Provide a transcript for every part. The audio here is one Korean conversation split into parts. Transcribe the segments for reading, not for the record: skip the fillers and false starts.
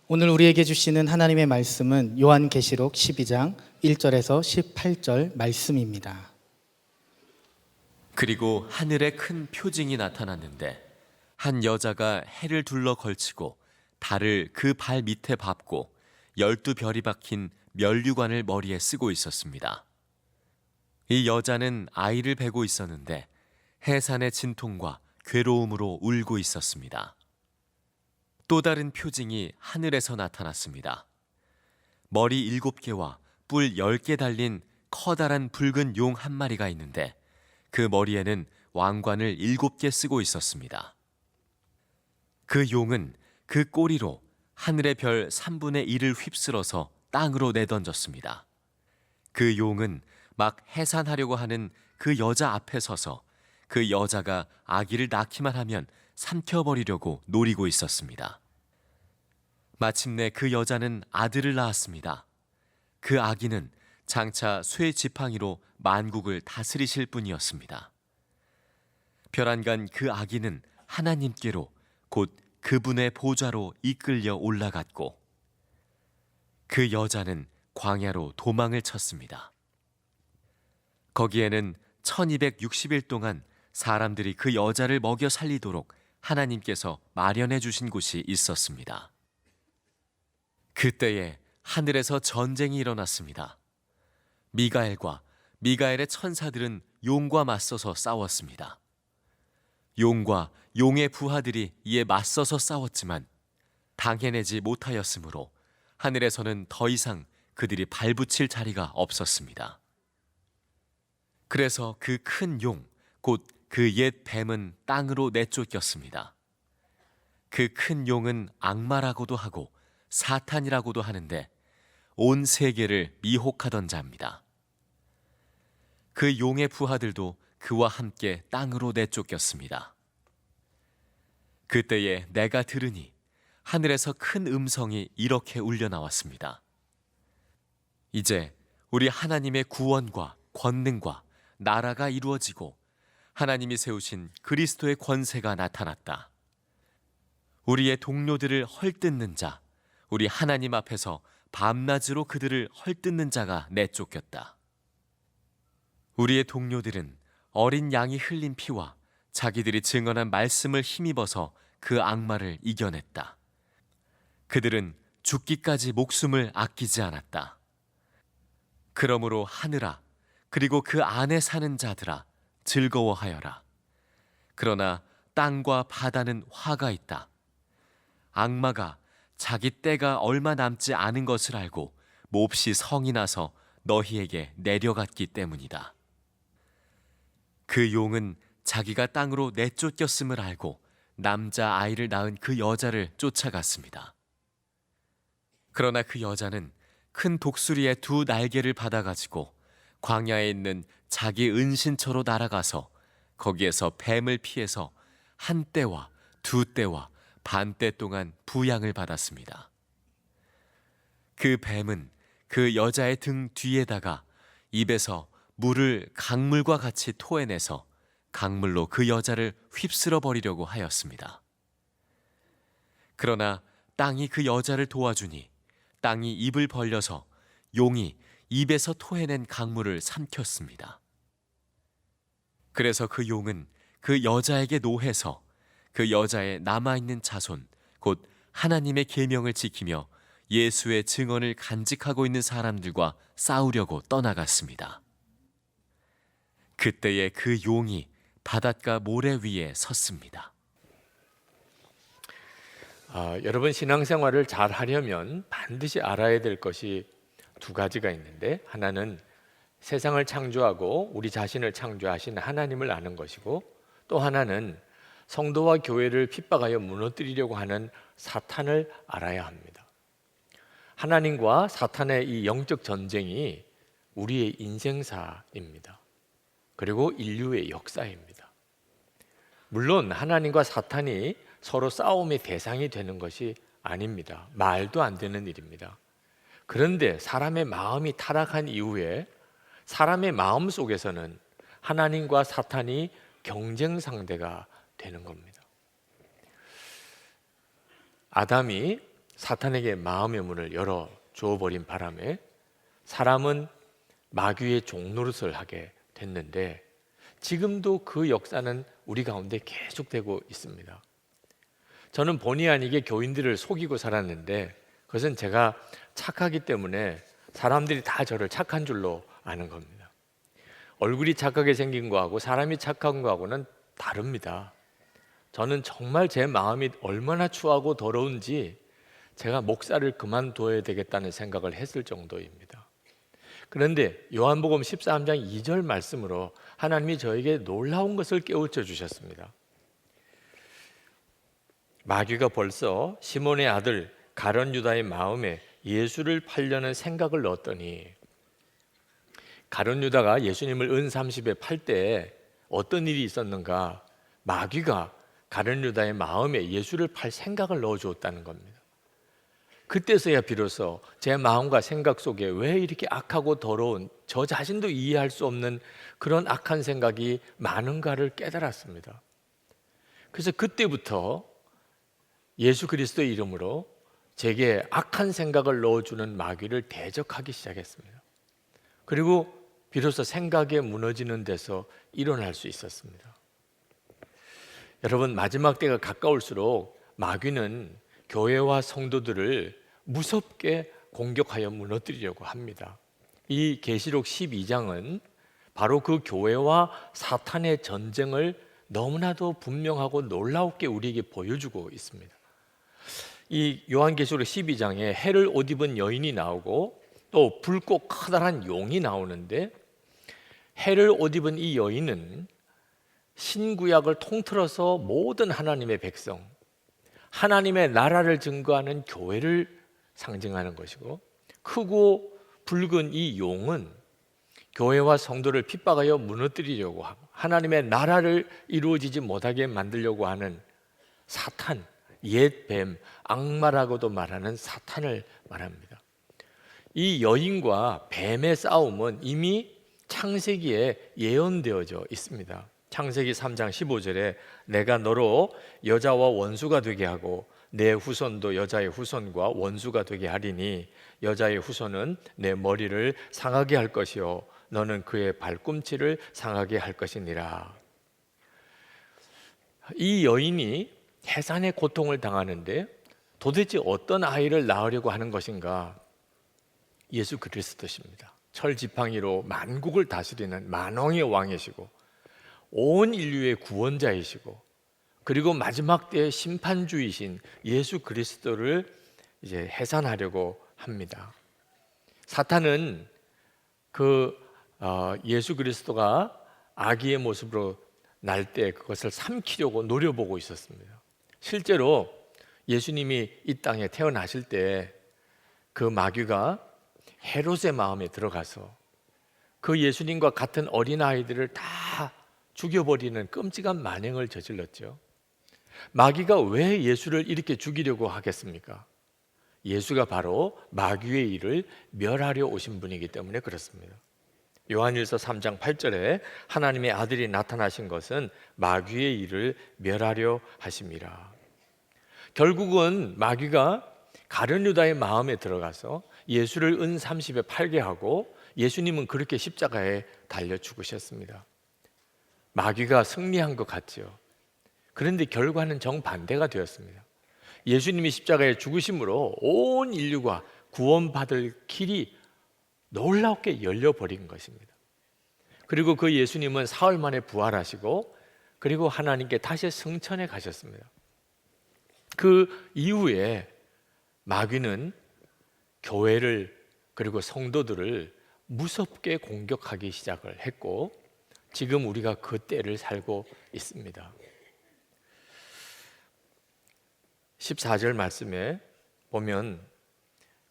오늘 우리에게 주시는 하나님의 말씀은 요한계시록 12장 1절에서 18절 말씀입니다. 그리고 하늘에 큰 표징이 나타났는데 한 여자가 해를 둘러 걸치고 달을 그 발 밑에 밟고 12별이 박힌 면류관을 머리에 쓰고 있었습니다. 이 여자는 아이를 베고 있었는데 해산의 진통과 괴로움으로 울고 있었습니다. 또 다른 표징이 하늘에서 나타났습니다. 머리 7개와 뿔 10개 달린 커다란 붉은 용 한 마리가 있는데 그 머리에는 왕관을 7개 쓰고 있었습니다. 그 용은 그 꼬리로 하늘의 별 3분의 1을 휩쓸어서 땅으로 내던졌습니다. 그 용은 막 해산하려고 하는 그 여자 앞에 서서 그 여자가 아기를 낳기만 하면 삼켜버리려고 노리고 있었습니다. 마침내 그 여자는 아들을 낳았습니다. 그 아기는 장차 쇠 지팡이로 만국을 다스리실 분이었습니다. 별안간 그 아기는 하나님께로 곧 그분의 보좌로 이끌려 올라갔고 그 여자는 광야로 도망을 쳤습니다. 거기에는 1260일 동안 사람들이 그 여자를 먹여 살리도록 하나님께서 마련해 주신 곳이 있었습니다. 그때에 하늘에서 전쟁이 일어났습니다. 미가엘과 미가엘의 천사들은 용과 맞서서 싸웠습니다. 용과 용의 부하들이 이에 맞서서 싸웠지만 당해내지 못하였으므로 하늘에서는 더 이상 그들이 발붙일 자리가 없었습니다. 그래서 그 큰 용, 곧 그 옛 뱀은 땅으로 내쫓겼습니다. 그 큰 용은 악마라고도 하고 사탄이라고도 하는데 온 세계를 미혹하던 자입니다. 그 용의 부하들도 그와 함께 땅으로 내쫓겼습니다. 그때에 내가 들으니 하늘에서 큰 음성이 이렇게 울려 나왔습니다. 이제 우리 하나님의 구원과 권능과 나라가 이루어지고 하나님이 세우신 그리스도의 권세가 나타났다. 우리의 동료들을 헐뜯는 자, 우리 하나님 앞에서 밤낮으로 그들을 헐뜯는 자가 내쫓겼다. 우리의 동료들은 어린 양이 흘린 피와 자기들이 증언한 말씀을 힘입어서 그 악마를 이겨냈다. 그들은 죽기까지 목숨을 아끼지 않았다. 그러므로 하늘아, 그리고 그 안에 사는 자들아, 즐거워하여라. 그러나 땅과 바다는 화가 있다. 악마가 자기 때가 얼마 남지 않은 것을 알고 몹시 성이 나서 너희에게 내려갔기 때문이다. 그 용은 자기가 땅으로 내쫓겼음을 알고 남자 아이를 낳은 그 여자를 쫓아갔습니다. 그러나 그 여자는 큰 독수리의 2 날개를 받아가지고 광야에 있는 자기 은신처로 날아가서 거기에서 뱀을 피해서 1때와 2때와 반때 동안 부양을 받았습니다. 그 뱀은 그 여자의 등 뒤에다가 입에서 물을 강물과 같이 토해내서 강물로 그 여자를 휩쓸어 버리려고 하였습니다. 그러나 땅이 그 여자를 도와주니 땅이 입을 벌려서 용이 입에서 토해낸 강물을 삼켰습니다. 그래서 그 용은 그 여자에게 노해서 그 여자의 남아있는 자손, 곧 하나님의 계명을 지키며 예수의 증언을 간직하고 있는 사람들과 싸우려고 떠나갔습니다. 그때에 그 용이 바닷가 모래 위에 섰습니다. 여러분 신앙생활을 잘 하려면 반드시 알아야 될 것이 2가지가 있는데, 하나는 세상을 창조하고 우리 자신을 창조하신 하나님을 아는 것이고, 또 하나는 성도와 교회를 핍박하여 무너뜨리려고 하는 사탄을 알아야 합니다. 하나님과 사탄의 이 영적 전쟁이 우리의 인생사입니다. 그리고 인류의 역사입니다. 물론 하나님과 사탄이 서로 싸움의 대상이 되는 것이 아닙니다. 말도 안 되는 일입니다. 그런데 사람의 마음이 타락한 이후에 사람의 마음 속에서는 하나님과 사탄이 경쟁 상대가 되는 겁니다. 아담이 사탄에게 마음의 문을 열어 주어버린 바람에 사람은 마귀의 종노릇을 하게 됐는데, 지금도 그 역사는 우리 가운데 계속되고 있습니다. 저는 본의 아니게 교인들을 속이고 살았는데, 그것은 제가 착하기 때문에 사람들이 다 저를 착한 줄로 아는 겁니다. 얼굴이 착하게 생긴 거하고 사람이 착한 거하고는 다릅니다. 저는 정말 제 마음이 얼마나 추하고 더러운지 제가 목사를 그만둬야 되겠다는 생각을 했을 정도입니다. 그런데 요한복음 13장 2절 말씀으로 하나님이 저에게 놀라운 것을 깨우쳐 주셨습니다. 마귀가 벌써 시몬의 아들 가룟 유다의 마음에 예수를 팔려는 생각을 넣었더니, 가룟 유다가 예수님을 은 30에 팔 때 어떤 일이 있었는가? 마귀가 가룟 유다의 마음에 예수를 팔 생각을 넣어주었다는 겁니다. 그때서야 비로소 제 마음과 생각 속에 왜 이렇게 악하고 더러운, 저 자신도 이해할 수 없는 그런 악한 생각이 많은가를 깨달았습니다. 그래서 그때부터 예수 그리스도의 이름으로 제게 악한 생각을 넣어주는 마귀를 대적하기 시작했습니다. 그리고 비로소 생각에 무너지는 데서 일어날 수 있었습니다. 여러분, 마지막 때가 가까울수록 마귀는 교회와 성도들을 무섭게 공격하여 무너뜨리려고 합니다. 이 계시록 12장은 바로 그 교회와 사탄의 전쟁을 너무나도 분명하고 놀라웠게 우리에게 보여주고 있습니다. 이 요한계시록 12장에 해를 옷 입은 여인이 나오고 또 붉고 커다란 용이 나오는데, 해를 옷 입은 이 여인은 신구약을 통틀어서 모든 하나님의 백성, 하나님의 나라를 증거하는 교회를 상징하는 것이고, 크고 붉은 이 용은 교회와 성도를 핍박하여 무너뜨리려고 하고 하나님의 나라를 이루어지지 못하게 만들려고 하는 사탄, 옛 뱀, 악마라고도 말하는 사탄을 말합니다. 이 여인과 뱀의 싸움은 이미 창세기에 예언되어져 있습니다. 창세기 3장 15절에 내가 너로 여자와 원수가 되게 하고 내 후손도 여자의 후손과 원수가 되게 하리니 여자의 후손은 내 머리를 상하게 할 것이요 너는 그의 발꿈치를 상하게 할 것이니라. 이 여인이 해산의 고통을 당하는데 도대체 어떤 아이를 낳으려고 하는 것인가? 예수 그리스도십니다. 철지팡이로 만국을 다스리는 만왕의 왕이시고 온 인류의 구원자이시고, 그리고 마지막 때의 심판주이신 예수 그리스도를 이제 해산하려고 합니다. 사탄은 예수 그리스도가 아기의 모습으로 날 때 그것을 삼키려고 노려보고 있었습니다. 실제로 예수님이 이 땅에 태어나실 때 그 마귀가 헤롯의 마음에 들어가서 그 예수님과 같은 어린아이들을 다 죽여버리는 끔찍한 만행을 저질렀죠. 마귀가 왜 예수를 이렇게 죽이려고 하겠습니까? 예수가 바로 마귀의 일을 멸하려 오신 분이기 때문에 그렇습니다. 요한일서 3장 8절에 하나님의 아들이 나타나신 것은 마귀의 일을 멸하려 하심이라. 결국은 마귀가 가룟 유다의 마음에 들어가서 예수를 은 30에 팔게 하고 예수님은 그렇게 십자가에 달려 죽으셨습니다. 마귀가 승리한 것 같죠. 그런데 결과는 정반대가 되었습니다. 예수님이 십자가에 죽으심으로 온 인류가 구원받을 길이 놀랍게 열려버린 것입니다. 그리고 그 예수님은 사흘 만에 부활하시고 그리고 하나님께 다시 승천해 가셨습니다. 그 이후에 마귀는 교회를 그리고 성도들을 무섭게 공격하기 시작을 했고 지금 우리가 그 때를 살고 있습니다. 14절 말씀에 보면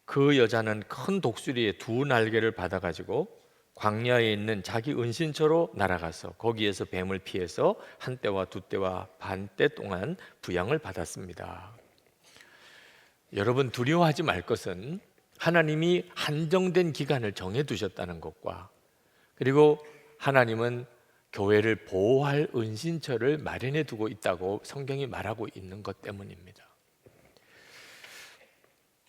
그 여자는 큰 독수리의 두 날개를 받아가지고 광야에 있는 자기 은신처로 날아가서 거기에서 뱀을 피해서 한 때와 두 때와 반 때 동안 부양을 받았습니다. 여러분, 두려워하지 말 것은 하나님이 한정된 기간을 정해두셨다는 것과 그리고 하나님은 교회를 보호할 은신처를 마련해 두고 있다고 성경이 말하고 있는 것 때문입니다.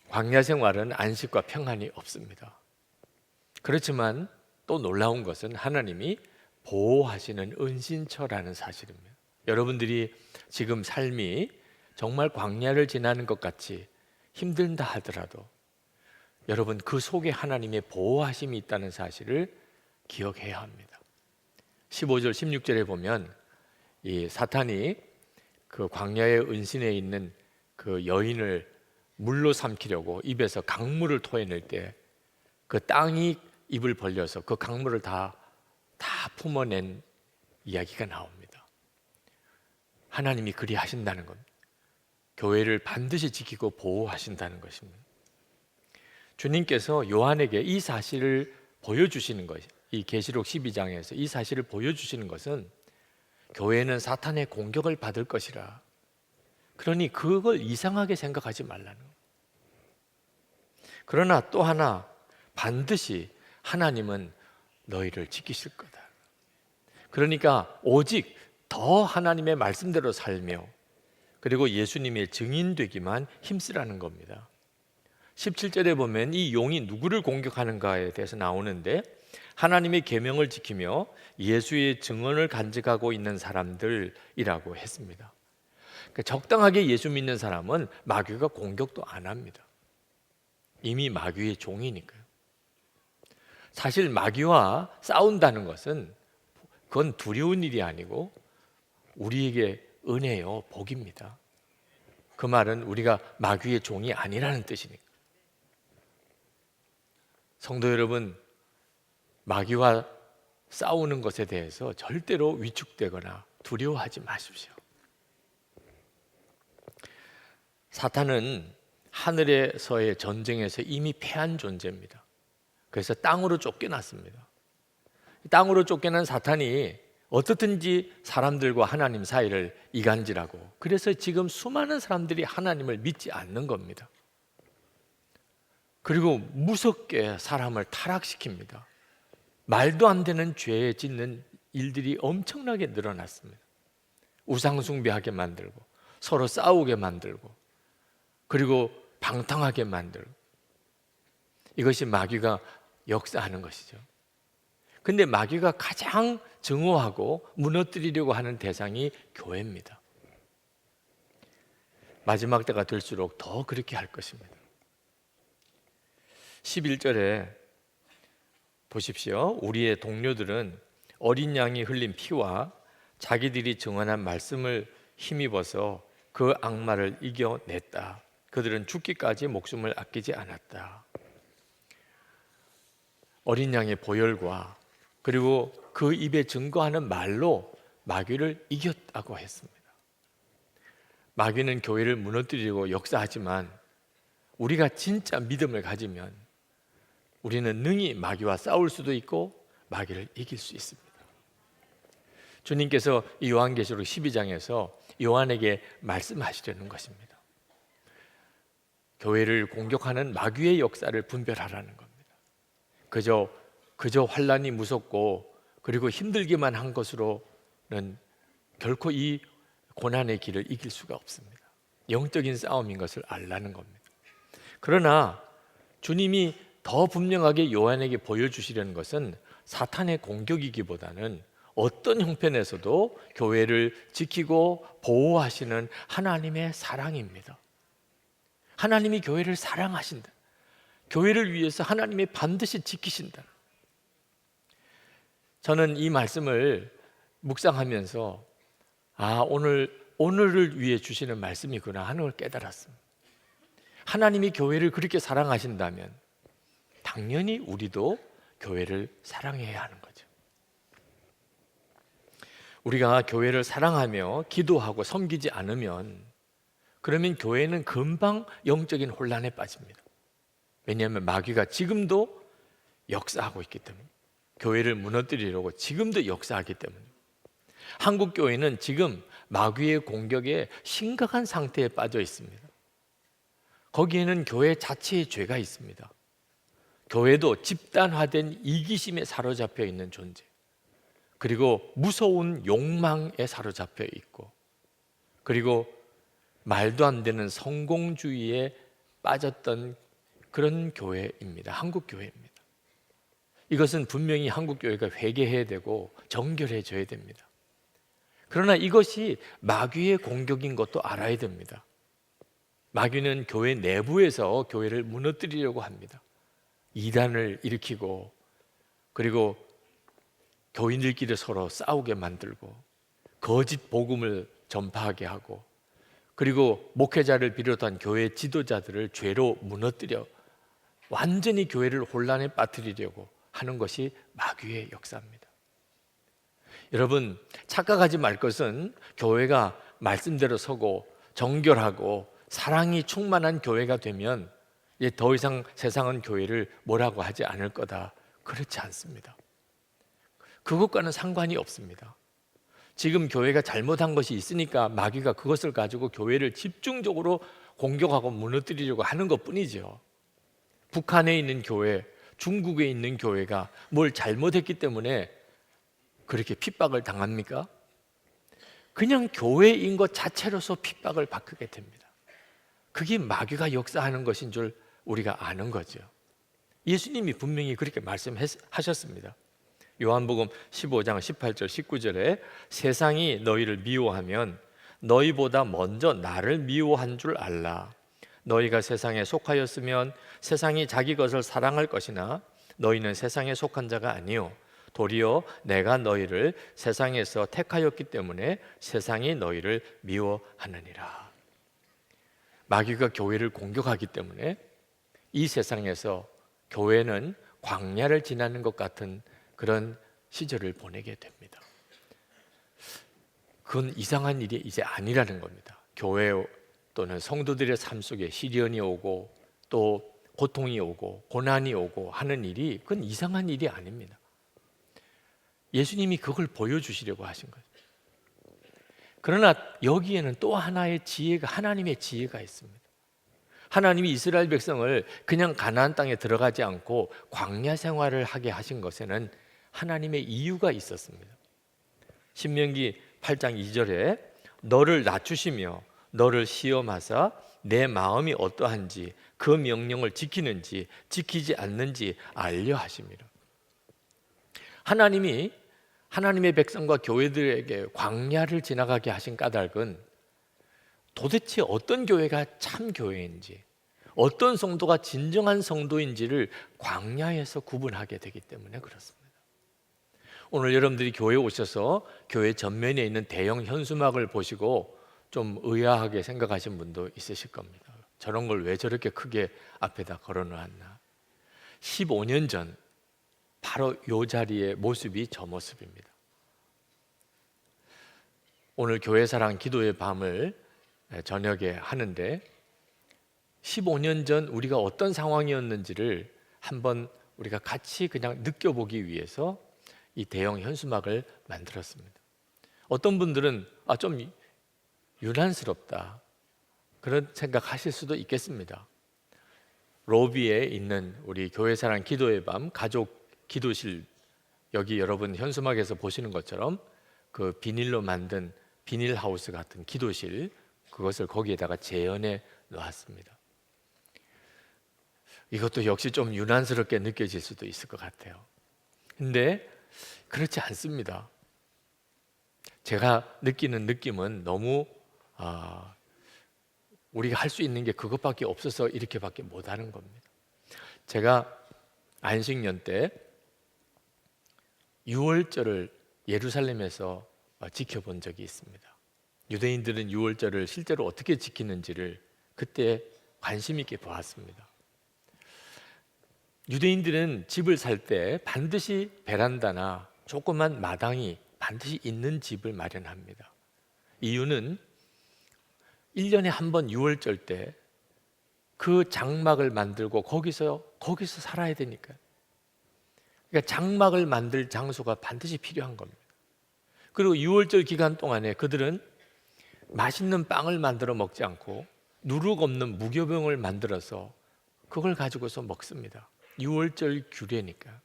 광야 생활은 안식과 평안이 없습니다. 그렇지만 또 놀라운 것은 하나님이 보호하시는 은신처라는 사실입니다. 여러분들이 지금 삶이 정말 광야를 지나는 것 같이 힘들다 하더라도 여러분 그 속에 하나님의 보호하심이 있다는 사실을 기억해야 합니다. 15절 16절에 보면 이 사탄이 그 광야의 은신에 있는 그 여인을 물로 삼키려고 입에서 강물을 토해낼 때 그 땅이 입을 벌려서 그 강물을 다 품어낸 이야기가 나옵니다. 하나님이 그리 하신다는 겁니다. 교회를 반드시 지키고 보호하신다는 것입니다. 주님께서 요한에게 이 사실을 보여주시는 것이, 이 계시록 12장에서 이 사실을 보여주시는 것은 교회는 사탄의 공격을 받을 것이라, 그러니 그걸 이상하게 생각하지 말라는 거예요. 그러나 또 하나, 반드시 하나님은 너희를 지키실 거다. 그러니까 오직 더 하나님의 말씀대로 살며 그리고 예수님의 증인 되기만 힘쓰라는 겁니다. 17절에 보면 이 용이 누구를 공격하는가에 대해서 나오는데 하나님의 계명을 지키며 예수의 증언을 간직하고 있는 사람들이라고 했습니다. 그러니까 적당하게 예수 믿는 사람은 마귀가 공격도 안 합니다. 이미 마귀의 종이니까요. 사실 마귀와 싸운다는 것은 그건 두려운 일이 아니고 우리에게 은혜요, 복입니다. 그 말은 우리가 마귀의 종이 아니라는 뜻이니까. 성도 여러분, 마귀와 싸우는 것에 대해서 절대로 위축되거나 두려워하지 마십시오. 사탄은 하늘에서의 전쟁에서 이미 패한 존재입니다. 그래서 땅으로 쫓겨났습니다. 땅으로 쫓겨난 사탄이 어떻든지 사람들과 하나님 사이를 이간질하고, 그래서 지금 수많은 사람들이 하나님을 믿지 않는 겁니다. 그리고 무섭게 사람을 타락시킵니다. 말도 안 되는 죄에 짓는 일들이 엄청나게 늘어났습니다. 우상숭배하게 만들고 서로 싸우게 만들고 그리고 방탕하게 만들고, 이것이 마귀가 역사하는 것이죠. 근데 마귀가 가장 증오하고 무너뜨리려고 하는 대상이 교회입니다. 마지막 때가 될수록 더 그렇게 할 것입니다. 11절에 보십시오. 우리의 동료들은 어린 양이 흘린 피와 자기들이 증언한 말씀을 힘입어서 그 악마를 이겨냈다. 그들은 죽기까지 목숨을 아끼지 않았다. 어린 양의 보혈과 그리고 그 입에 증거하는 말로 마귀를 이겼다고 했습니다. 마귀는 교회를 무너뜨리고 역사하지만 우리가 진짜 믿음을 가지면 우리는 능히 마귀와 싸울 수도 있고 마귀를 이길 수 있습니다. 주님께서 이 요한계시록 12장에서 요한에게 말씀하시려는 것입니다. 교회를 공격하는 마귀의 역사를 분별하라는 겁니다. 그저 환난이 무섭고 그리고 힘들기만 한 것으로는 결코 이 고난의 길을 이길 수가 없습니다. 영적인 싸움인 것을 알라는 겁니다. 그러나 주님이 더 분명하게 요한에게 보여주시려는 것은 사탄의 공격이기보다는 어떤 형편에서도 교회를 지키고 보호하시는 하나님의 사랑입니다. 하나님이 교회를 사랑하신다. 교회를 위해서 하나님이 반드시 지키신다. 저는 이 말씀을 묵상하면서 오늘을 위해 주시는 말씀이구나 하는 걸 깨달았습니다. 하나님이 교회를 그렇게 사랑하신다면 당연히 우리도 교회를 사랑해야 하는 거죠. 우리가 교회를 사랑하며 기도하고 섬기지 않으면 그러면 교회는 금방 영적인 혼란에 빠집니다. 왜냐하면 마귀가 지금도 역사하고 있기 때문에, 교회를 무너뜨리려고 지금도 역사하기 때문에. 한국 교회는 지금 마귀의 공격에 심각한 상태에 빠져 있습니다. 거기에는 교회 자체의 죄가 있습니다. 교회도 집단화된 이기심에 사로잡혀 있는 존재, 그리고 무서운 욕망에 사로잡혀 있고, 그리고 말도 안 되는 성공주의에 빠졌던 그런 교회입니다. 한국 교회입니다. 이것은 분명히 한국 교회가 회개해야 되고 정결해져야 됩니다. 그러나 이것이 마귀의 공격인 것도 알아야 됩니다. 마귀는 교회 내부에서 교회를 무너뜨리려고 합니다. 이단을 일으키고, 그리고 교인들끼리 서로 싸우게 만들고, 거짓 복음을 전파하게 하고, 그리고 목회자를 비롯한 교회 지도자들을 죄로 무너뜨려 완전히 교회를 혼란에 빠뜨리려고 하는 것이 마귀의 역사입니다. 여러분, 착각하지 말 것은 교회가 말씀대로 서고 정결하고 사랑이 충만한 교회가 되면 이제 더 이상 세상은 교회를 뭐라고 하지 않을 거다. 그렇지 않습니다. 그것과는 상관이 없습니다. 지금 교회가 잘못한 것이 있으니까 마귀가 그것을 가지고 교회를 집중적으로 공격하고 무너뜨리려고 하는 것뿐이죠. 북한에 있는 교회, 중국에 있는 교회가 뭘 잘못했기 때문에 그렇게 핍박을 당합니까? 그냥 교회인 것 자체로서 핍박을 받게 됩니다. 그게 마귀가 역사하는 것인 줄 우리가 아는 거죠. 예수님이 분명히 그렇게 말씀하셨습니다. 요한복음 15장 18절 19절에 세상이 너희를 미워하면 너희보다 먼저 나를 미워한 줄 알라. 너희가 세상에 속하였으면 세상이 자기 것을 사랑할 것이나 너희는 세상에 속한 자가 아니요 도리어 내가 너희를 세상에서 택하였기 때문에 세상이 너희를 미워하느니라. 마귀가 교회를 공격하기 때문에 이 세상에서 교회는 광야를 지나는 것 같은 그런 시절을 보내게 됩니다. 그건 이상한 일이 이제 아니라는 겁니다. 교회 또는 성도들의 삶 속에 시련이 오고 또 고통이 오고 고난이 오고 하는 일이 그건 이상한 일이 아닙니다. 예수님이 그걸 보여주시려고 하신 거죠. 그러나 여기에는 또 하나의 지혜가, 하나님의 지혜가 있습니다. 하나님이 이스라엘 백성을 그냥 가나안 땅에 들어가지 않고 광야 생활을 하게 하신 것에는 하나님의 이유가 있었습니다. 신명기 8장 2절에 너를 낮추시며 너를 시험하사 내 마음이 어떠한지 그 명령을 지키는지 지키지 않는지 알려 하심이라. 하나님이 하나님의 백성과 교회들에게 광야를 지나가게 하신 까닭은 도대체 어떤 교회가 참 교회인지, 어떤 성도가 진정한 성도인지를 광야에서 구분하게 되기 때문에 그렇습니다. 오늘 여러분들이 교회에 오셔서 교회 전면에 있는 대형 현수막을 보시고 좀 의아하게 생각하신 분도 있으실 겁니다. 저런 걸 왜 저렇게 크게 앞에다 걸어놓았나. 15년 전 바로 이 자리의 모습이 저 모습입니다. 오늘 교회사랑 기도의 밤을 저녁에 하는데 15년 전 우리가 어떤 상황이었는지를 한번 우리가 같이 그냥 느껴보기 위해서 이 대형 현수막을 만들었습니다. 어떤 분들은 좀 유난스럽다 그런 생각하실 수도 있겠습니다. 로비에 있는 우리 교회사랑 기도의 밤 가족 기도실, 여기 여러분 현수막에서 보시는 것처럼 그 비닐로 만든 비닐하우스 같은 기도실, 그것을 거기에다가 재현해 놓았습니다. 이것도 역시 좀 유난스럽게 느껴질 수도 있을 것 같아요. 근데 그렇지 않습니다. 제가 느끼는 느낌은 너무 우리가 할 수 있는 게 그것밖에 없어서 이렇게밖에 못하는 겁니다. 제가 안식년 때 유월절을 예루살렘에서 지켜본 적이 있습니다. 유대인들은 유월절을 실제로 어떻게 지키는지를 그때 관심 있게 보았습니다. 유대인들은 집을 살 때 반드시 베란다나 조그만 마당이 반드시 있는 집을 마련합니다. 이유는 1년에 한 번 유월절 때 그 장막을 만들고 거기서 살아야 되니까요. 그러니까 장막을 만들 장소가 반드시 필요한 겁니다. 그리고 유월절 기간 동안에 그들은 맛있는 빵을 만들어 먹지 않고 누룩 없는 무교병을 만들어서 그걸 가지고서 먹습니다. 유월절 규례니까.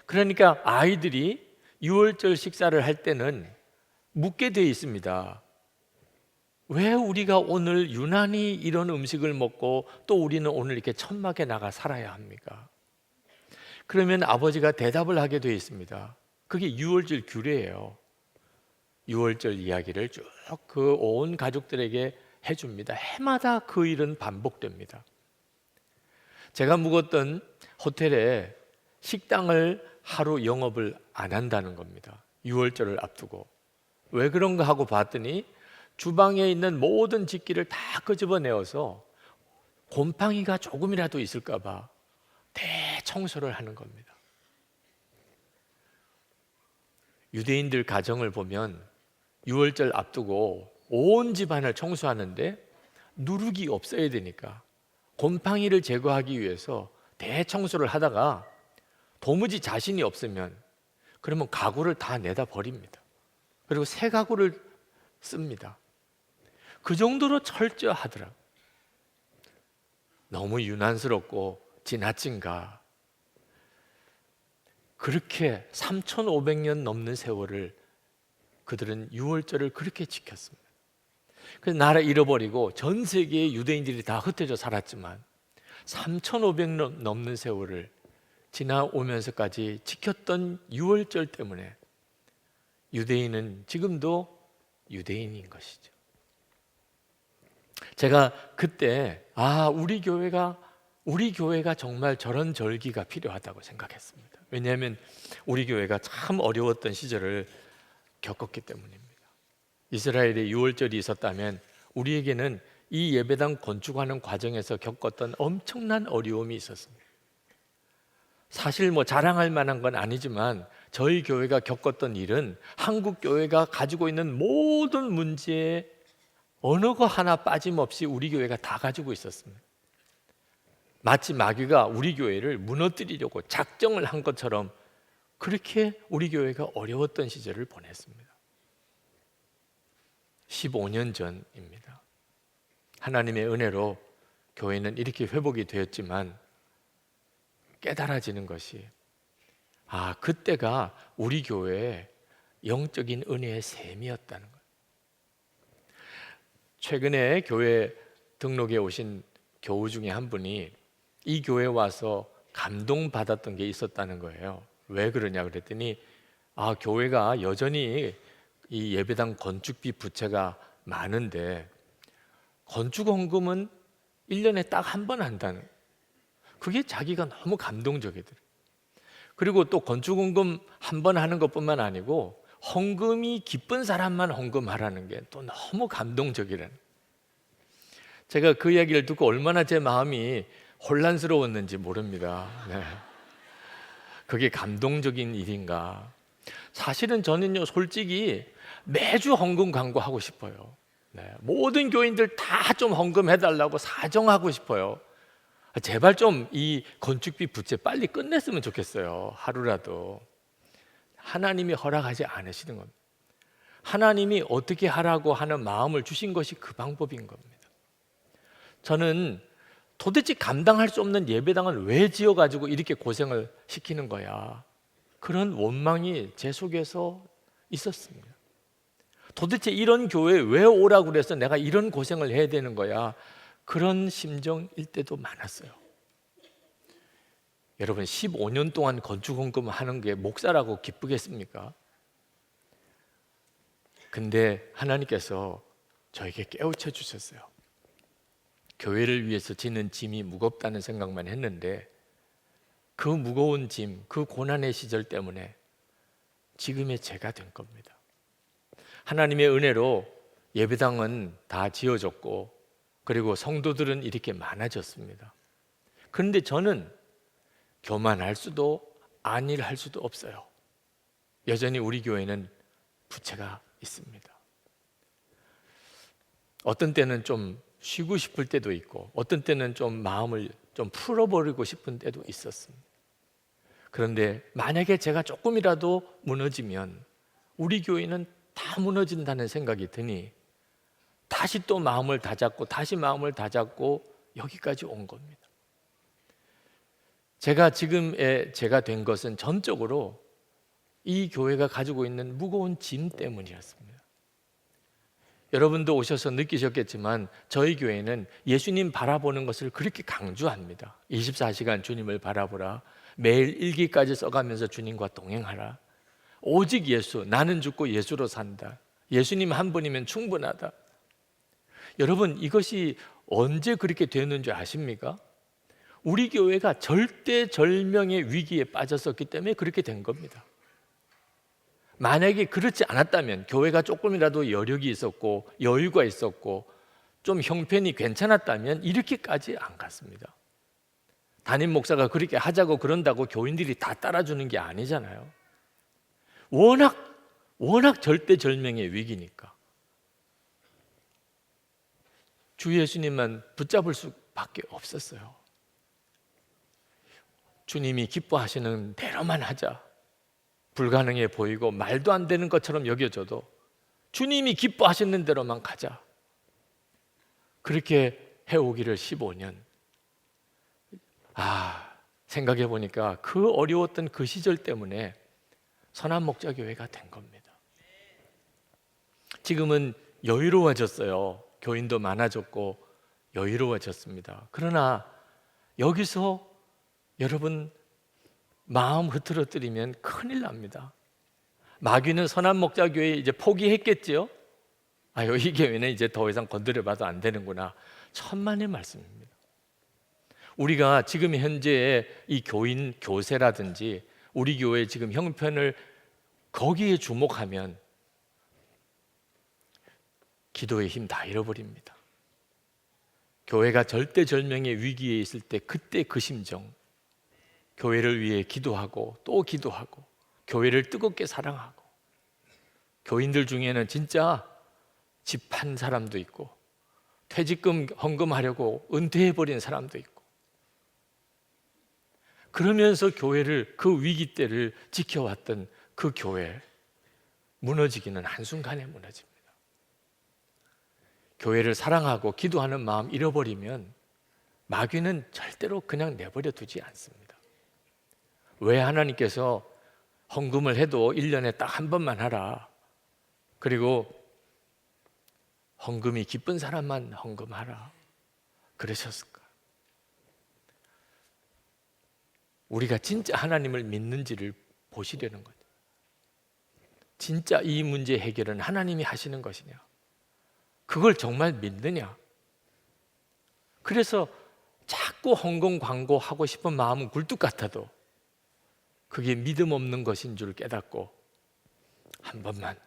그러니까 아이들이 유월절 식사를 할 때는 묻게 되어 있습니다. 왜 우리가 오늘 유난히 이런 음식을 먹고 또 우리는 오늘 이렇게 천막에 나가 살아야 합니까? 그러면 아버지가 대답을 하게 되어 있습니다. 그게 유월절 규례예요. 유월절 이야기를 쭉 그 온 가족들에게 해줍니다. 해마다 그 일은 반복됩니다. 제가 묵었던 호텔에 식당을 하루 영업을 안 한다는 겁니다. 유월절을 앞두고. 왜 그런가 하고 봤더니 주방에 있는 모든 집기를 다 끄집어내어서 곰팡이가 조금이라도 있을까 봐 대청소를 하는 겁니다. 유대인들 가정을 보면 유월절 앞두고 온 집안을 청소하는데 누룩이 없어야 되니까 곰팡이를 제거하기 위해서 대청소를 하다가 도무지 자신이 없으면 그러면 가구를 다 내다 버립니다. 그리고 새 가구를 씁니다. 그 정도로 철저하더라고요. 너무 유난스럽고 지나친가. 그렇게 3,500년 넘는 세월을 그들은 유월절을 그렇게 지켰습니다. 그래서 나라 잃어버리고 전 세계의 유대인들이 다 흩어져 살았지만 3,500년 넘는 세월을 지나오면서까지 지켰던 유월절 때문에 유대인은 지금도 유대인인 것이죠. 제가 그때 우리 교회가 정말 저런 절기가 필요하다고 생각했습니다. 왜냐하면 우리 교회가 참 어려웠던 시절을 겪었기 때문입니다. 이스라엘에 유월절이 있었다면 우리에게는 이 예배당 건축하는 과정에서 겪었던 엄청난 어려움이 있었습니다. 사실 자랑할 만한 건 아니지만 저희 교회가 겪었던 일은 한국 교회가 가지고 있는 모든 문제에 어느 거 하나 빠짐없이 우리 교회가 다 가지고 있었습니다. 마치 마귀가 우리 교회를 무너뜨리려고 작정을 한 것처럼 그렇게 우리 교회가 어려웠던 시절을 보냈습니다. 15년 전입니다. 하나님의 은혜로 교회는 이렇게 회복이 되었지만 깨달아지는 것이 그때가 우리 교회의 영적인 은혜의 셈이었다는 거예요. 최근에 교회 등록에 오신 교우 중에 한 분이 이 교회에 와서 감동받았던 게 있었다는 거예요. 왜 그러냐 그랬더니 교회가 여전히 이 예배당 건축비 부채가 많은데 건축헌금은 1년에 딱 한 번 한다는, 그게 자기가 너무 감동적이더래요. 그리고 또 건축헌금 한 번 하는 것뿐만 아니고 헌금이 기쁜 사람만 헌금하라는 게 또 너무 감동적이라는. 제가 그 이야기를 듣고 얼마나 제 마음이 혼란스러웠는지 모릅니다. 네. 그게 감동적인 일인가? 사실은 저는요, 솔직히 매주 헌금 광고하고 싶어요. 네. 모든 교인들 다 좀 헌금해달라고 사정하고 싶어요. 제발 좀 이 건축비 부채 빨리 끝냈으면 좋겠어요. 하루라도. 하나님이 허락하지 않으시는 겁니다. 하나님이 어떻게 하라고 하는 마음을 주신 것이 그 방법인 겁니다. 저는 도대체 감당할 수 없는 예배당을 왜 지어가지고 이렇게 고생을 시키는 거야, 그런 원망이 제 속에서 있었습니다. 도대체 이런 교회에 왜 오라고 그래서 내가 이런 고생을 해야 되는 거야, 그런 심정일 때도 많았어요. 여러분, 15년 동안 건축헌금 하는 게 목사라고 기쁘겠습니까? 근데 하나님께서 저에게 깨우쳐 주셨어요. 교회를 위해서 지는 짐이 무겁다는 생각만 했는데 그 무거운 짐, 그 고난의 시절 때문에 지금의 제가 된 겁니다. 하나님의 은혜로 예배당은 다 지어졌고 그리고 성도들은 이렇게 많아졌습니다. 그런데 저는 교만할 수도 안일할 수도 없어요. 여전히 우리 교회는 부채가 있습니다. 어떤 때는 좀 쉬고 싶을 때도 있고 어떤 때는 좀 마음을 좀 풀어버리고 싶은 때도 있었습니다. 그런데 만약에 제가 조금이라도 무너지면 우리 교회는 다 무너진다는 생각이 드니 다시 또 마음을 다잡고 다시 마음을 다잡고 여기까지 온 겁니다. 제가 지금의 제가 된 것은 전적으로 이 교회가 가지고 있는 무거운 짐 때문이었습니다. 여러분도 오셔서 느끼셨겠지만 저희 교회는 예수님 바라보는 것을 그렇게 강조합니다. 24시간 주님을 바라보라. 매일 일기까지 써가면서 주님과 동행하라. 오직 예수, 나는 죽고 예수로 산다. 예수님 한 분이면 충분하다. 여러분, 이것이 언제 그렇게 되는 줄 아십니까? 우리 교회가 절대절명의 위기에 빠졌었기 때문에 그렇게 된 겁니다. 만약에 그렇지 않았다면, 교회가 조금이라도 여력이 있었고 여유가 있었고 좀 형편이 괜찮았다면 이렇게까지 안 갔습니다. 담임 목사가 그렇게 하자고 그런다고 교인들이 다 따라주는 게 아니잖아요. 워낙 절대절명의 위기니까 주 예수님만 붙잡을 수밖에 없었어요. 주님이 기뻐하시는 대로만 하자. 불가능해 보이고 말도 안 되는 것처럼 여겨져도 주님이 기뻐하시는 대로만 가자. 그렇게 해오기를 15년. 생각해 보니까 그 어려웠던 그 시절 때문에 선한목자교회가 된 겁니다. 지금은 여유로워졌어요. 교인도 많아졌고 여유로워졌습니다. 그러나 여기서 여러분 마음 흐트러뜨리면 큰일 납니다. 마귀는 선한목자교회 이제 포기했겠죠. 이 교회는 이제 더 이상 건드려봐도 안 되는구나. 천만의 말씀입니다. 우리가 지금 현재 이 교인 교세라든지 우리 교회 지금 형편을 거기에 주목하면 기도의 힘 다 잃어버립니다. 교회가 절대절명의 위기에 있을 때 그때 그 심정, 교회를 위해 기도하고 또 기도하고 교회를 뜨겁게 사랑하고, 교인들 중에는 진짜 집 판 사람도 있고 퇴직금 헌금하려고 은퇴해버린 사람도 있고, 그러면서 교회를, 그 위기 때를 지켜왔던 그 교회 무너지기는 한순간에 무너집니다. 교회를 사랑하고 기도하는 마음 잃어버리면 마귀는 절대로 그냥 내버려 두지 않습니다. 왜 하나님께서 헌금을 해도 1년에 딱 한 번만 하라, 그리고 헌금이 기쁜 사람만 헌금하라 그러셨을까? 우리가 진짜 하나님을 믿는지를 보시려는 거죠. 진짜 이 문제 해결은 하나님이 하시는 것이냐, 그걸 정말 믿느냐. 그래서 자꾸 헌금 광고 하고 싶은 마음은 굴뚝 같아도 그게 믿음 없는 것인 줄 깨닫고 한 번만,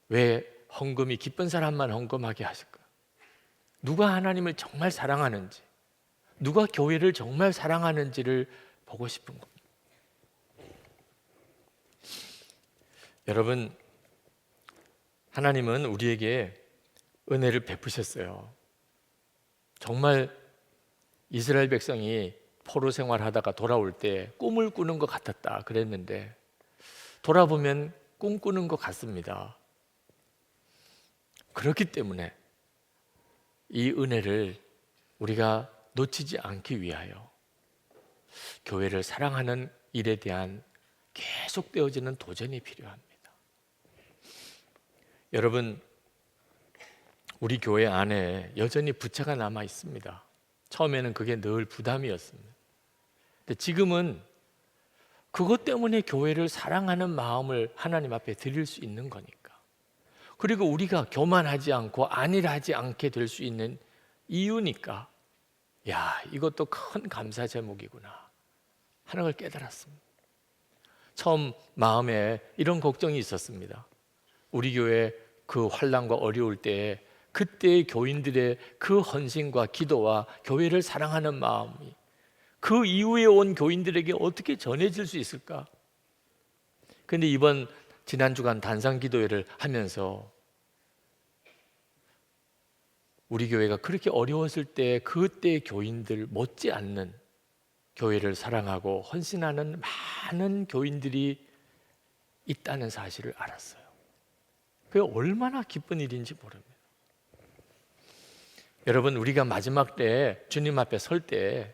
왜 헌금이 기쁜 사람만 헌금하게 하실까? 누가 하나님을 정말 사랑하는지, 누가 교회를 정말 사랑하는지를 보고 싶은 겁니다. 여러분, 하나님은 우리에게 은혜를 베푸셨어요. 정말 이스라엘 백성이 포로 생활하다가 돌아올 때 꿈을 꾸는 것 같았다 그랬는데, 돌아보면 꿈꾸는 것 같습니다. 그렇기 때문에 이 은혜를 우리가 놓치지 않기 위하여 교회를 사랑하는 일에 대한 계속되어지는 도전이 필요합니다. 여러분, 우리 교회 안에 여전히 부채가 남아 있습니다. 처음에는 그게 늘 부담이었습니다. 근데 지금은 그것 때문에 교회를 사랑하는 마음을 하나님 앞에 드릴 수 있는 거니까, 그리고 우리가 교만하지 않고 안일하지 않게 될 수 있는 이유니까, 이것도 큰 감사 제목이구나 하는 걸 깨달았습니다. 처음 마음에 이런 걱정이 있었습니다. 우리 교회 그 환난과 어려울 때 그때의 교인들의 그 헌신과 기도와 교회를 사랑하는 마음이 그 이후에 온 교인들에게 어떻게 전해질 수 있을까? 그런데 지난 주간 단상 기도회를 하면서 우리 교회가 그렇게 어려웠을 때 그때 교인들 못지않는 교회를 사랑하고 헌신하는 많은 교인들이 있다는 사실을 알았어요. 그게 얼마나 기쁜 일인지 모릅니다. 여러분, 우리가 마지막 때 주님 앞에 설 때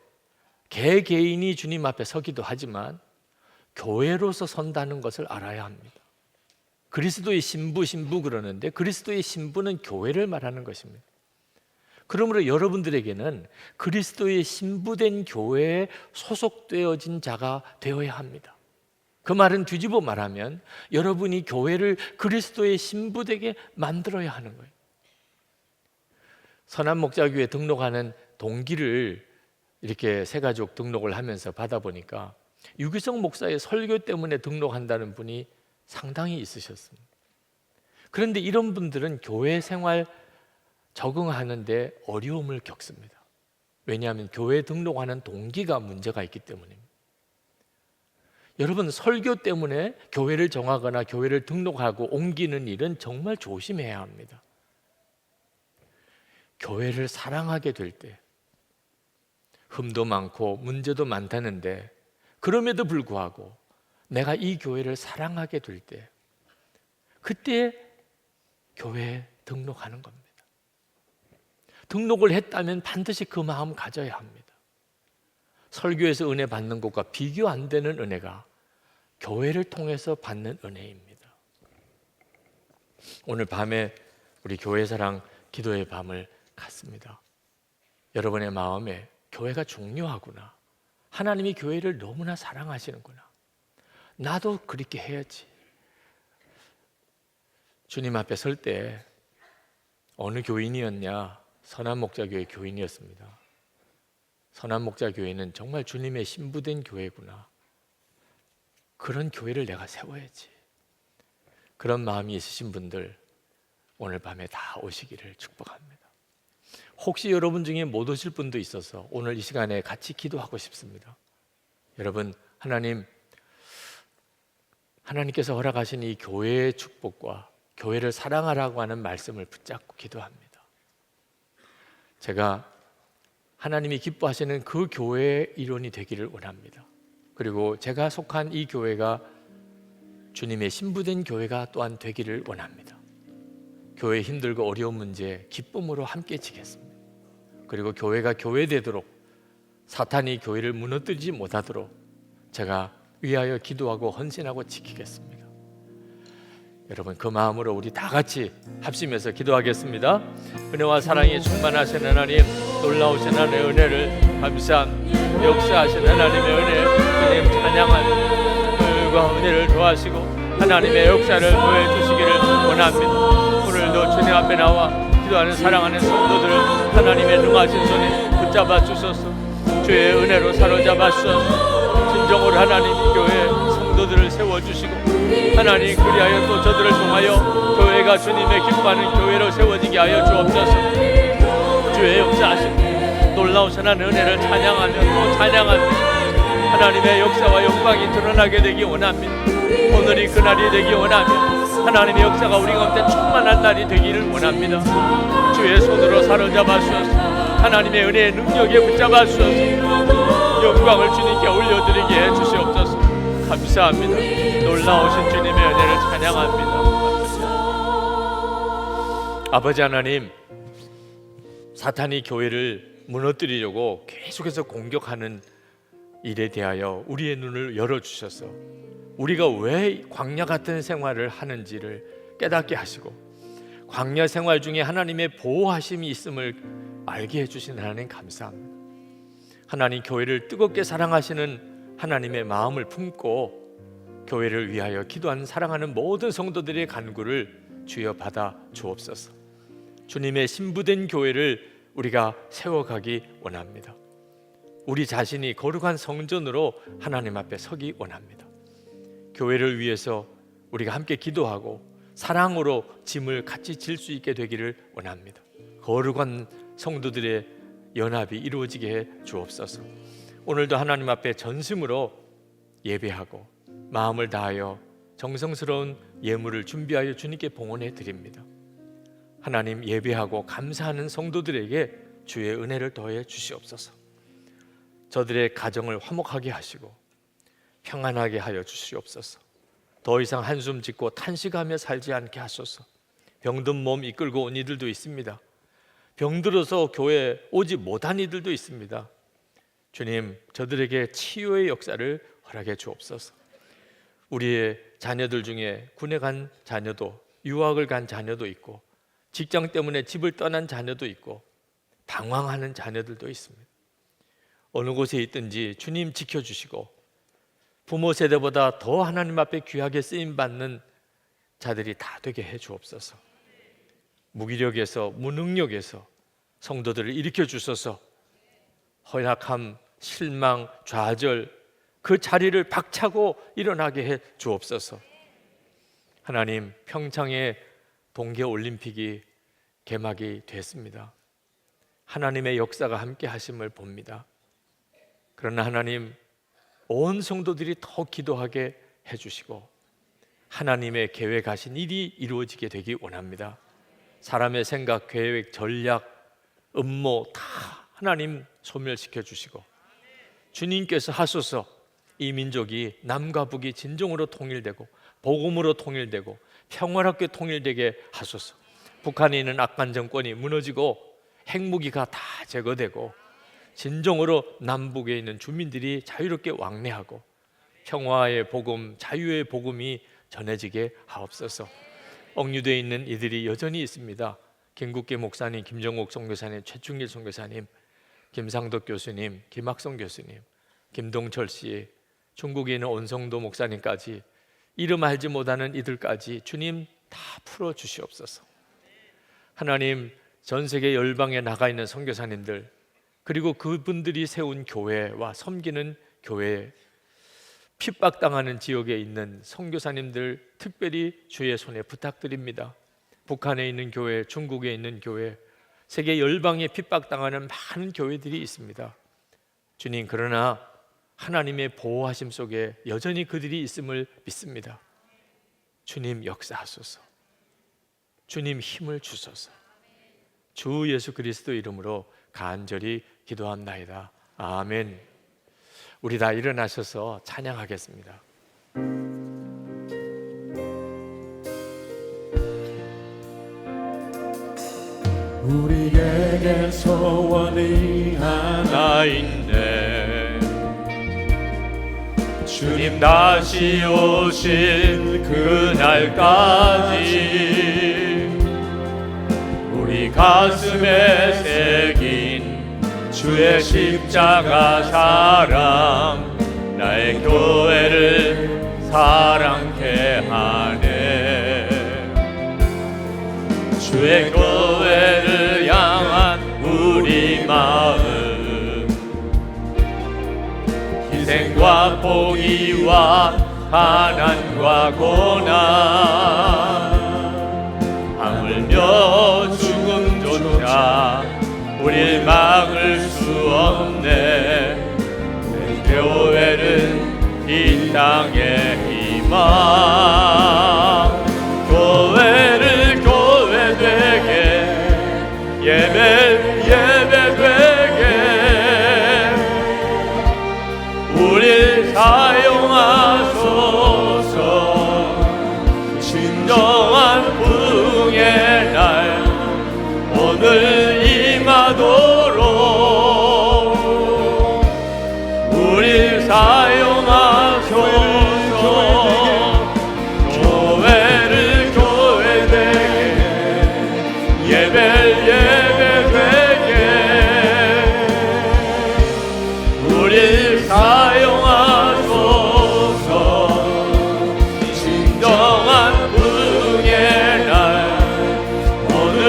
개개인이 주님 앞에 서기도 하지만 교회로서 선다는 것을 알아야 합니다. 그리스도의 신부 그러는데 그리스도의 신부는 교회를 말하는 것입니다. 그러므로 여러분들에게는 그리스도의 신부된 교회에 소속되어진 자가 되어야 합니다. 그 말은 뒤집어 말하면 여러분이 교회를 그리스도의 신부되게 만들어야 하는 거예요. 선한목자교회 등록하는 동기를 이렇게 새가족 등록을 하면서 받아보니까 유기성 목사의 설교 때문에 등록한다는 분이 상당히 있으셨습니다. 그런데 이런 분들은 교회 생활 적응하는데 어려움을 겪습니다. 왜냐하면 교회 등록하는 동기가 문제가 있기 때문입니다. 여러분, 설교 때문에 교회를 정하거나 교회를 등록하고 옮기는 일은 정말 조심해야 합니다. 교회를 사랑하게 될 때, 흠도 많고 문제도 많다는데 그럼에도 불구하고 내가 이 교회를 사랑하게 될 때, 그때 교회에 등록하는 겁니다. 등록을 했다면 반드시 그 마음 가져야 합니다. 설교에서 은혜 받는 것과 비교 안 되는 은혜가 교회를 통해서 받는 은혜입니다. 오늘 밤에 우리 교회사랑 기도의 밤을 갖습니다. 여러분의 마음에 교회가 중요하구나, 하나님이 교회를 너무나 사랑하시는구나, 나도 그렇게 해야지. 주님 앞에 설 때 어느 교인이었냐? 선한목자교회 교인이었습니다. 선한목자교회는 정말 주님의 신부된 교회구나, 그런 교회를 내가 세워야지. 그런 마음이 있으신 분들 오늘 밤에 다 오시기를 축복합니다. 혹시 여러분 중에 못 오실 분도 있어서 오늘 이 시간에 같이 기도하고 싶습니다. 여러분, 하나님께서 허락하신 이 교회의 축복과 교회를 사랑하라고 하는 말씀을 붙잡고 기도합니다. 제가 하나님이 기뻐하시는 그 교회의 일원이 되기를 원합니다. 그리고 제가 속한 이 교회가 주님의 신부된 교회가 또한 되기를 원합니다. 교회 힘들고 어려운 문제 기쁨으로 함께 지겠습니다. 그리고 교회가 교회되도록, 사탄이 교회를 무너뜨리지 못하도록 제가 위하여 기도하고 헌신하고 지키겠습니다. 여러분, 그 마음으로 우리 다 같이 합심해서 기도하겠습니다. 은혜와 사랑이 충만하신 하나님, 놀라우신 하나님의 은혜를 감사합니다. 역사하신 하나님의 은혜, 주님 찬양하며 과 은혜를 도와시고 하나님의 역사를 보여주시기를 원합니다. 오늘도 주님 앞에 나와 기도하는 사랑하는 성도들을 하나님의 능하신 손에 붙잡아 주소서. 주의 은혜로 사로잡아 주소서. 진정으로 하나님 교회 성도들을 세워주시고 하나님, 그리하여 또 저들을 통하여 교회가 주님의 기뻐하는 교회로 세워지게 하여 주옵소서. 주의 역사하신 놀라우신 하나님의 은혜를 찬양하며 또 찬양하며 하나님의 역사와 영광이 드러나게 되기 원합니다. 오늘이 그날이 되기 원하며 하나님의 역사가 우리 가운데 충만한 날이 되기를 원합니다. 주의 손으로 사로잡아 주소서. 하나님의 은혜의 능력에 붙잡아 주소서. 영광을 주님께 올려드리게 해주시옵소서. 감사합니다. 놀라우신 주님의 은혜를 찬양합니다. 아버지 하나님, 사탄이 교회를 무너뜨리려고 계속해서 공격하는 일에 대하여 우리의 눈을 열어주셔서 우리가 왜 광야 같은 생활을 하는지를 깨닫게 하시고 광야 생활 중에 하나님의 보호하심이 있음을 알게 해주신 하나님 감사합니다. 하나님, 교회를 뜨겁게 사랑하시는 하나님의 마음을 품고 교회를 위하여 기도하는 사랑하는 모든 성도들의 간구를 주여 받아 주옵소서. 주님의 신부된 교회를 우리가 세워가기 원합니다. 우리 자신이 거룩한 성전으로 하나님 앞에 서기 원합니다. 교회를 위해서 우리가 함께 기도하고 사랑으로 짐을 같이 질 수 있게 되기를 원합니다. 거룩한 성도들의 연합이 이루어지게 해 주옵소서. 오늘도 하나님 앞에 전심으로 예배하고 마음을 다하여 정성스러운 예물을 준비하여 주님께 봉헌해 드립니다. 하나님, 예배하고 감사하는 성도들에게 주의 은혜를 더해 주시옵소서. 저들의 가정을 화목하게 하시고 평안하게 하여 주시옵소서. 더 이상 한숨 짓고 탄식하며 살지 않게 하소서. 병든 몸 이끌고 온 이들도 있습니다. 병들어서 교회 오지 못한 이들도 있습니다. 주님, 저들에게 치유의 역사를 허락해 주옵소서. 우리의 자녀들 중에 군에 간 자녀도, 유학을 간 자녀도 있고, 직장 때문에 집을 떠난 자녀도 있고, 방황하는 자녀들도 있습니다. 어느 곳에 있든지 주님 지켜주시고, 부모 세대보다 더 하나님 앞에 귀하게 쓰임받는 자들이 다 되게 해 주옵소서. 무기력에서, 무능력에서 성도들을 일으켜 주소서. 허약함, 실망, 좌절, 그 자리를 박차고 일어나게 해 주옵소서. 하나님, 평창의 동계올림픽이 개막이 됐습니다. 하나님의 역사가 함께 하심을 봅니다. 그러나 하나님, 온 성도들이 더 기도하게 해주시고 하나님의 계획하신 일이 이루어지게 되기 원합니다. 사람의 생각, 계획, 전략, 음모 다 하나님 소멸시켜 주시고, 주님께서 하소서 이 민족이 남과 북이 진정으로 통일되고 복음으로 통일되고 평화롭게 통일되게 하소서. 북한에 있는 악한 정권이 무너지고 핵무기가 다 제거되고 진정으로 남북에 있는 주민들이 자유롭게 왕래하고 평화의 복음, 자유의 복음이 전해지게 하옵소서. 억류되어 있는 이들이 여전히 있습니다. 김국계 목사님, 김정옥 선교사님, 최충길 선교사님, 김상덕 교수님, 김학성 교수님, 김동철 씨, 중국에 있는 온성도 목사님까지, 이름 알지 못하는 이들까지 주님 다 풀어주시옵소서. 하나님, 전 세계 열방에 나가 있는 선교사님들, 그리고 그분들이 세운 교회와 섬기는 교회, 핍박당하는 지역에 있는 선교사님들 특별히 주의 손에 부탁드립니다. 북한에 있는 교회, 중국에 있는 교회, 세계 열방에 핍박당하는 많은 교회들이 있습니다. 주님, 그러나 하나님의 보호하심 속에 여전히 그들이 있음을 믿습니다. 주님 역사하소서. 주님 힘을 주소서. 주 예수 그리스도 이름으로 간절히 기도합나이다. 아멘. 우리 다 일어나셔서 찬양하겠습니다. 우리에게 소원이 하나 있네. 주님 다시 오실 그날까지 우리 가슴에 새긴 주의 십자가 사랑, 나의 교회를 사랑케 하네. 주의 교회를 향한 우리 마음, 희생과 포기와 가난과 고난, 하물며 죽음조차 우릴 막을 수 없네. 내 교회는 이 땅의 희망, 교회를 교회 되게, 예배 되게 우릴 사용하소서. 진정한 부흥의 날 오늘 임하도록 우릴 사용하소서. 교회를 교회 되게, 예배 되게 우릴 사용하소서. 진정한 부흥의 날 오늘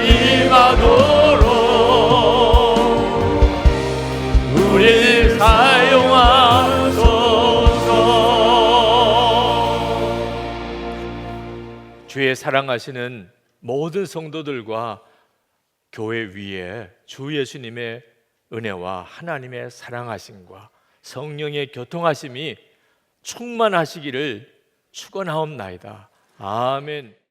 임하도록 우릴 사용하소서. 주의 사랑하시는 모든 성도들과 교회 위에 주 예수님의 은혜와 하나님의 사랑하심과 성령의 교통하심이 충만하시기를 축원하옵나이다. 아멘.